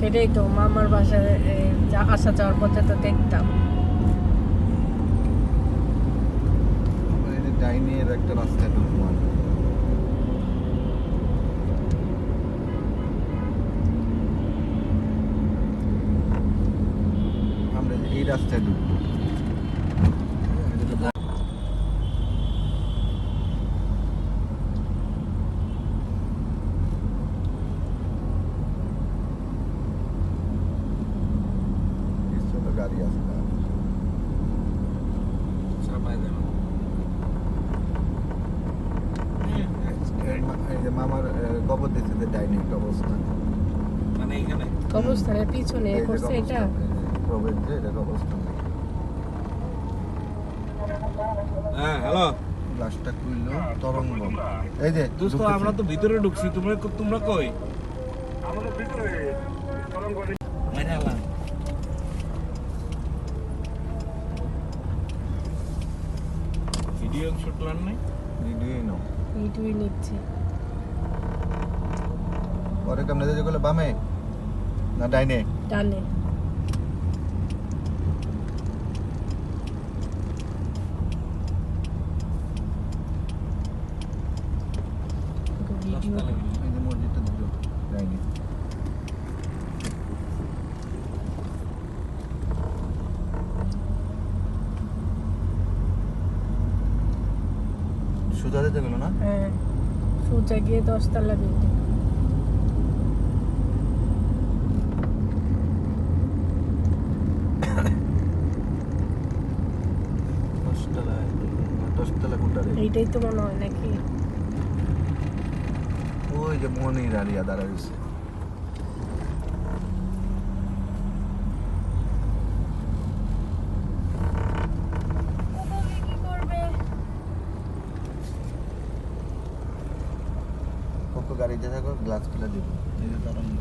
এটাই তো মামার বাসায় আসা যাওয়ার পথে তো দেখতাম। ডাইনের একটা রাস্তা ঢুকবো আমরা এই রাস্তায় ঢুকবো। গাড়ি আছে মামার কবর দিতে ডাইনিং অবস্থা মানে এখানে কবরস্থানের পিছনে করছে এটা প্রবেশ যে এটা কবরস্থান। হ্যাঁ হ্যালো, গ্লাসটা খুললো তরঙ্গ। এই যে দোস্ত আমরা তো ভিতরে ঢুকছি, তোমরা কই? আমাদের ভিতরে তরঙ্গ মাইরালা ভিডিও শুট লান নাই, ভিডিওই নাও। এইটুই নিচ্ছে। পরে কেমনে যেতে গেলে বামে না ডাইনে? ডানে। ভিডিও এই যে মসজিদটা দুটো ডাইনে। সোজা যেতে গেল না? হ্যাঁ, সোজা গিয়ে 10 তলা বিল্ডিং। দশতলা কোনটা রে? এইটাই তো মনে হয় নাকি? ওই যে মনির আলিয়া দাঁড়াইছে। কি করবে? গাড়িতে থাকো, গ্লাস খুলে দিব। এই যে তরঙ্গ।